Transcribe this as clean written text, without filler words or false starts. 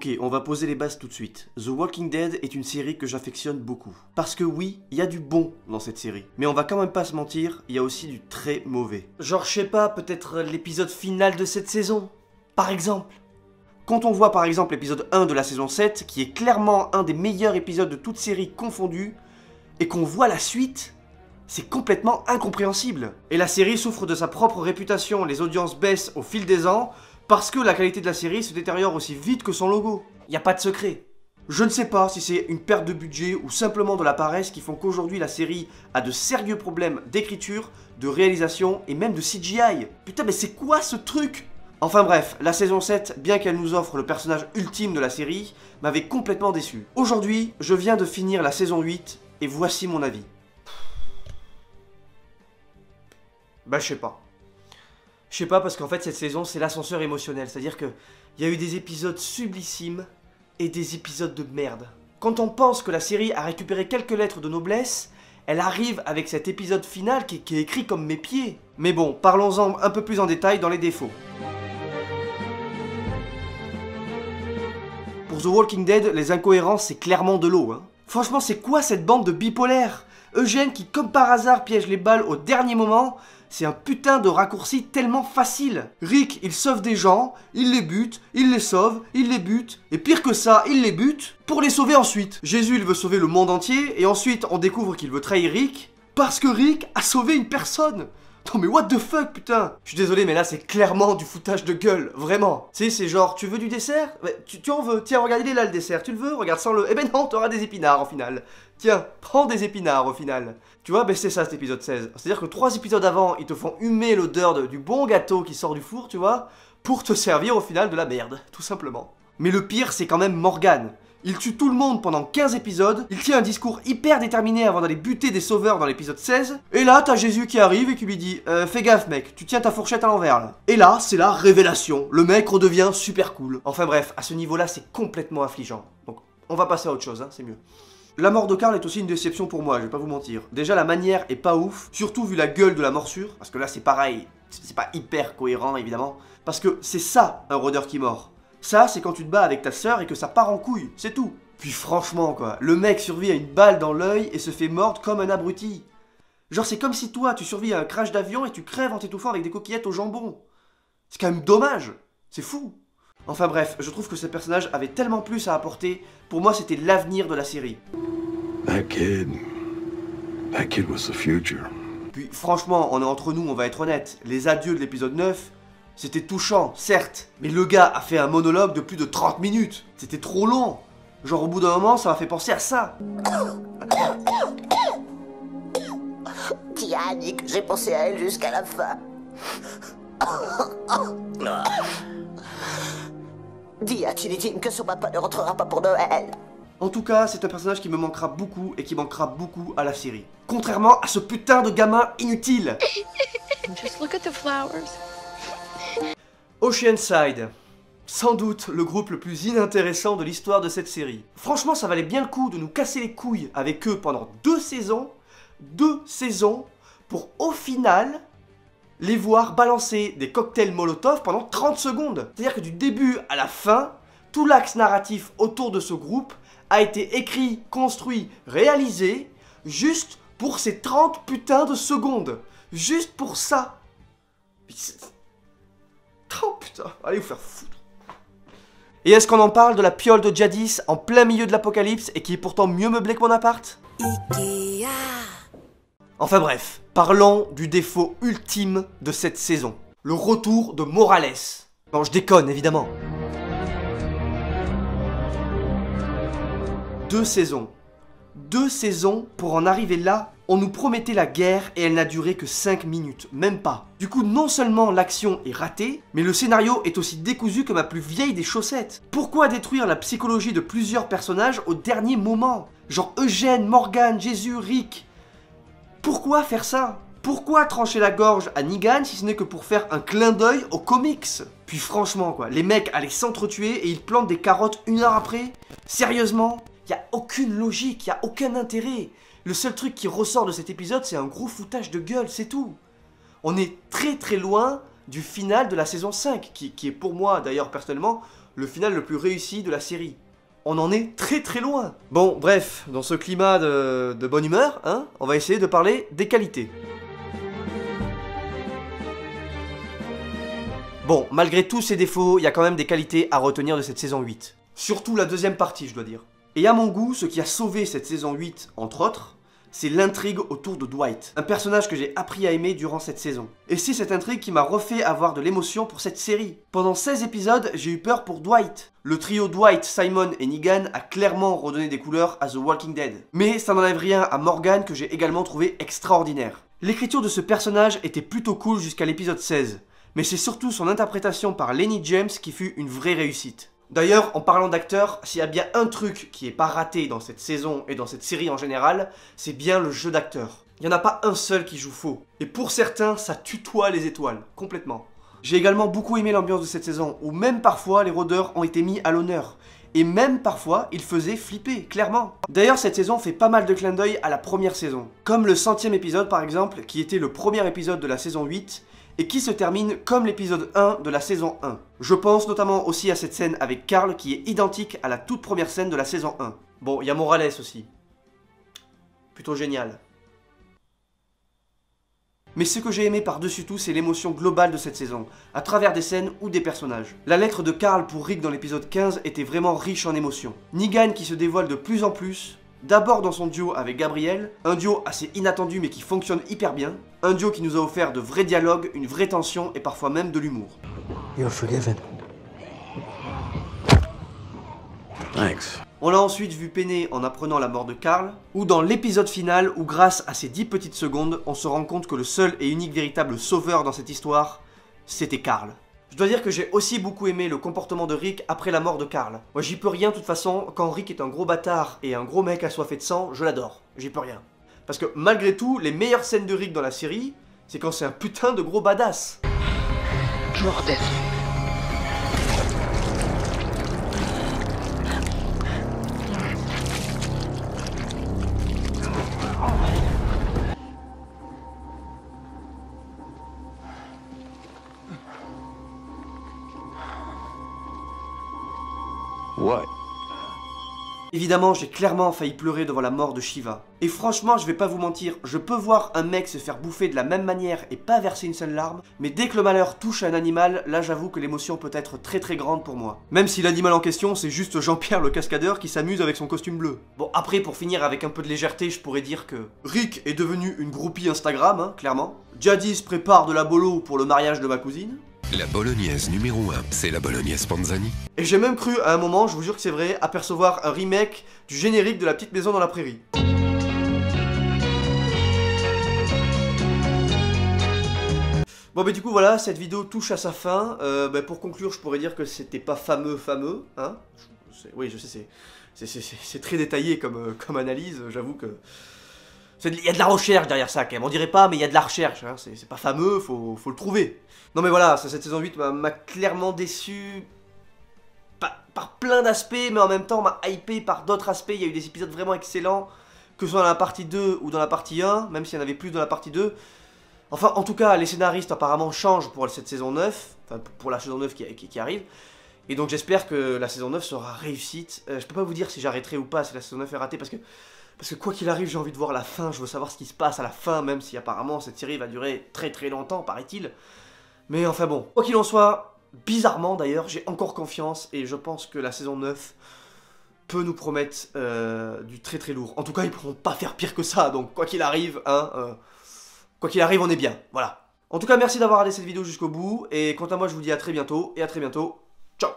Ok, on va poser les bases tout de suite. The Walking Dead est une série que j'affectionne beaucoup. Parce que oui, il y a du bon dans cette série. Mais on va quand même pas se mentir, il y a aussi du très mauvais. Genre, je sais pas, peut-être l'épisode final de cette saison, par exemple. Quand on voit par exemple l'épisode 1 de la saison 7, qui est clairement un des meilleurs épisodes de toute série confondue, et qu'on voit la suite, c'est complètement incompréhensible. Et la série souffre de sa propre réputation, les audiences baissent au fil des ans, parce que la qualité de la série se détériore aussi vite que son logo. Y a pas de secret. Je ne sais pas si c'est une perte de budget ou simplement de la paresse qui font qu'aujourd'hui la série a de sérieux problèmes d'écriture, de réalisation et même de CGI. Putain, mais c'est quoi ce truc ? Enfin bref, la saison 7, bien qu'elle nous offre le personnage ultime de la série, m'avait complètement déçu. Aujourd'hui, je viens de finir la saison 8 et voici mon avis. Bah je sais pas. Je sais pas parce qu'en fait cette saison c'est l'ascenseur émotionnel, c'est-à-dire que il y a eu des épisodes sublissimes et des épisodes de merde. Quand on pense que la série a récupéré quelques lettres de noblesse, elle arrive avec cet épisode final qui est écrit comme mes pieds. Mais bon, parlons-en un peu plus en détail dans les défauts. Pour The Walking Dead, les incohérences c'est clairement de l'eau. Franchement, c'est quoi cette bande de bipolaires? Eugène qui comme par hasard piège les balles au dernier moment. C'est un putain de raccourci tellement facile. Rick, il sauve des gens, il les bute, il les sauve, il les bute, et pire que ça, il les bute pour les sauver ensuite. Jésus, il veut sauver le monde entier, et ensuite on découvre qu'il veut trahir Rick, parce que Rick a sauvé une personne. Non mais what the fuck, putain. Je suis désolé, mais là c'est clairement du foutage de gueule, vraiment. Tu sais, c'est genre, tu veux du dessert? Tu en veux. Tiens, regarde, il est là le dessert, tu le veux? Regarde, sans le... Eh ben non, t'auras des épinards au final. Tiens, prends des épinards au final. Tu vois, ben c'est ça cet épisode 16. C'est-à-dire que 3 épisodes avant, ils te font humer l'odeur du bon gâteau qui sort du four, tu vois, pour te servir au final de la merde, tout simplement. Mais le pire, c'est quand même Morgan. Il tue tout le monde pendant 15 épisodes, il tient un discours hyper déterminé avant d'aller buter des sauveurs dans l'épisode 16, et là t'as Jésus qui arrive et qui lui dit « Fais gaffe mec, tu tiens ta fourchette à l'envers là ». Et là, c'est la révélation, le mec redevient super cool. Enfin bref, à ce niveau-là, c'est complètement affligeant. Donc on va passer à autre chose, hein, c'est mieux. La mort de Carl est aussi une déception pour moi, je vais pas vous mentir. Déjà la manière est pas ouf, surtout vu la gueule de la morsure, parce que là c'est pareil, c'est pas hyper cohérent évidemment, parce que c'est ça un rôdeur qui mord. Ça, c'est quand tu te bats avec ta sœur et que ça part en couille, c'est tout. Puis franchement quoi, le mec survit à une balle dans l'œil et se fait mordre comme un abruti. Genre c'est comme si toi, tu survis à un crash d'avion et tu crèves en t'étouffant avec des coquillettes au jambon. C'est quand même dommage, c'est fou. Enfin bref, je trouve que ce personnage avait tellement plus à apporter, pour moi c'était l'avenir de la série. That kid was the future. Puis franchement, on est entre nous, on va être honnête, les adieux de l'épisode 9, c'était touchant, certes, mais le gars a fait un monologue de plus de 30 minutes. C'était trop long. Genre au bout d'un moment, ça m'a fait penser à ça. Tia Annick, j'ai pensé à elle jusqu'à la fin. Dis à Tiny Tim que son papa ne rentrera pas pour Noël. En tout cas, c'est un personnage qui me manquera beaucoup et qui manquera beaucoup à la série. Contrairement à ce putain de gamin inutile. Just look at the flowers. Oceanside. Sans doute le groupe le plus inintéressant de l'histoire de cette série. Franchement, ça valait bien le coup de nous casser les couilles avec eux pendant 2 saisons. 2 saisons pour au final les voir balancer des cocktails Molotov pendant 30 secondes. C'est-à-dire que du début à la fin, tout l'axe narratif autour de ce groupe a été écrit, construit, réalisé juste pour ces 30 putains de secondes. Juste pour ça. Oh putain, allez vous faire foutre. Et est-ce qu'on en parle de la piole de Jadis en plein milieu de l'apocalypse et qui est pourtant mieux meublée que mon appart? Ikea. Enfin bref, parlons du défaut ultime de cette saison. Le retour de Morales. Non, je déconne évidemment. 2 saisons. 2 saisons pour en arriver là. On nous promettait la guerre et elle n'a duré que 5 minutes, même pas. Du coup, non seulement l'action est ratée, mais le scénario est aussi décousu que ma plus vieille des chaussettes. Pourquoi détruire la psychologie de plusieurs personnages au dernier moment? Genre Eugène, Morgan, Jésus, Rick. Pourquoi faire ça? Pourquoi trancher la gorge à Negan si ce n'est que pour faire un clin d'œil aux comics? Puis franchement quoi, les mecs allaient s'entretuer et ils plantent des carottes 1 heure après? Sérieusement? Y a aucune logique, y a aucun intérêt. Le seul truc qui ressort de cet épisode, c'est un gros foutage de gueule, c'est tout. On est très très loin du final de la saison 5, qui est pour moi, d'ailleurs personnellement, le final le plus réussi de la série. On en est très très loin. Bon, bref, dans ce climat de bonne humeur, hein, on va essayer de parler des qualités. Bon, malgré tous ses défauts, il y a quand même des qualités à retenir de cette saison 8. Surtout la deuxième partie, je dois dire. Et à mon goût, ce qui a sauvé cette saison 8, entre autres, c'est l'intrigue autour de Dwight. Un personnage que j'ai appris à aimer durant cette saison. Et c'est cette intrigue qui m'a refait avoir de l'émotion pour cette série. Pendant 16 épisodes, j'ai eu peur pour Dwight. Le trio Dwight, Simon et Negan a clairement redonné des couleurs à The Walking Dead. Mais ça n'enlève rien à Morgan que j'ai également trouvé extraordinaire. L'écriture de ce personnage était plutôt cool jusqu'à l'épisode 16. Mais c'est surtout son interprétation par Lenny James qui fut une vraie réussite. D'ailleurs, en parlant d'acteurs, s'il y a bien un truc qui est pas raté dans cette saison et dans cette série en général, c'est bien le jeu d'acteur. Il n'y en a pas un seul qui joue faux. Et pour certains, ça tutoie les étoiles, complètement. J'ai également beaucoup aimé l'ambiance de cette saison, où même parfois les rôdeurs ont été mis à l'honneur. Et même parfois, ils faisaient flipper, clairement. D'ailleurs, cette saison fait pas mal de clins d'œil à la première saison. Comme le 100e épisode par exemple, qui était le premier épisode de la saison 8, et qui se termine comme l'épisode 1 de la saison 1. Je pense notamment aussi à cette scène avec Carl qui est identique à la toute première scène de la saison 1. Bon, il y a Morales aussi. Plutôt génial. Mais ce que j'ai aimé par-dessus tout, c'est l'émotion globale de cette saison, à travers des scènes ou des personnages. La lettre de Carl pour Rick dans l'épisode 15 était vraiment riche en émotions. Negan qui se dévoile de plus en plus, d'abord dans son duo avec Gabriel, un duo assez inattendu mais qui fonctionne hyper bien, un duo qui nous a offert de vrais dialogues, une vraie tension et parfois même de l'humour. You're forgiven. Thanks. On l'a ensuite vu peiner en apprenant la mort de Carl, ou dans l'épisode final où grâce à ces 10 petites secondes, on se rend compte que le seul et unique véritable sauveur dans cette histoire, c'était Carl. Je dois dire que j'ai aussi beaucoup aimé le comportement de Rick après la mort de Carl. Moi j'y peux rien de toute façon, quand Rick est un gros bâtard et un gros mec assoiffé de sang, je l'adore. J'y peux rien. Parce que malgré tout, les meilleures scènes de Rick dans la série, c'est quand c'est un putain de gros badass. Jordan. What? Évidemment, j'ai clairement failli pleurer devant la mort de Shiva. Et franchement, je vais pas vous mentir, je peux voir un mec se faire bouffer de la même manière et pas verser une seule larme, mais dès que le malheur touche un animal, là j'avoue que l'émotion peut être très très grande pour moi. Même si l'animal en question, c'est juste Jean-Pierre le cascadeur qui s'amuse avec son costume bleu. Bon, après, pour finir avec un peu de légèreté, je pourrais dire que Rick est devenu une groupie Instagram, hein, clairement. Jadis prépare de la bolo pour le mariage de ma cousine. La bolognaise numéro 1, c'est la bolognaise Panzani. Et j'ai même cru à un moment, je vous jure que c'est vrai, apercevoir un remake du générique de La Petite Maison dans la Prairie. Bon bah du coup voilà, cette vidéo touche à sa fin. Pour conclure, je pourrais dire que c'était pas fameux, hein. Oui, je sais, c'est très détaillé comme analyse, j'avoue que... Il y a de la recherche derrière ça quand même, on dirait pas, mais il y a de la recherche, hein. C'est pas fameux, faut le trouver. Non mais voilà, cette saison 8 m'a clairement déçu par plein d'aspects, mais en même temps m'a hypé par d'autres aspects. Il y a eu des épisodes vraiment excellents, que ce soit dans la partie 2 ou dans la partie 1, même s'il y en avait plus dans la partie 2. Enfin, en tout cas, les scénaristes apparemment changent pour cette saison 9, enfin pour la saison 9 qui arrive. Et donc j'espère que la saison 9 sera réussite. Je peux pas vous dire si j'arrêterai ou pas si la saison 9 est ratée, parce que quoi qu'il arrive, j'ai envie de voir la fin, je veux savoir ce qui se passe à la fin, même si apparemment cette série va durer très très longtemps, paraît-il. Mais enfin bon, quoi qu'il en soit, bizarrement d'ailleurs, j'ai encore confiance et je pense que la saison 9 peut nous promettre du très très lourd. En tout cas, ils pourront pas faire pire que ça, donc quoi qu'il arrive, hein, quoi qu'il arrive, on est bien, voilà. En tout cas, merci d'avoir regardé cette vidéo jusqu'au bout, et quant à moi, je vous dis à très bientôt, ciao.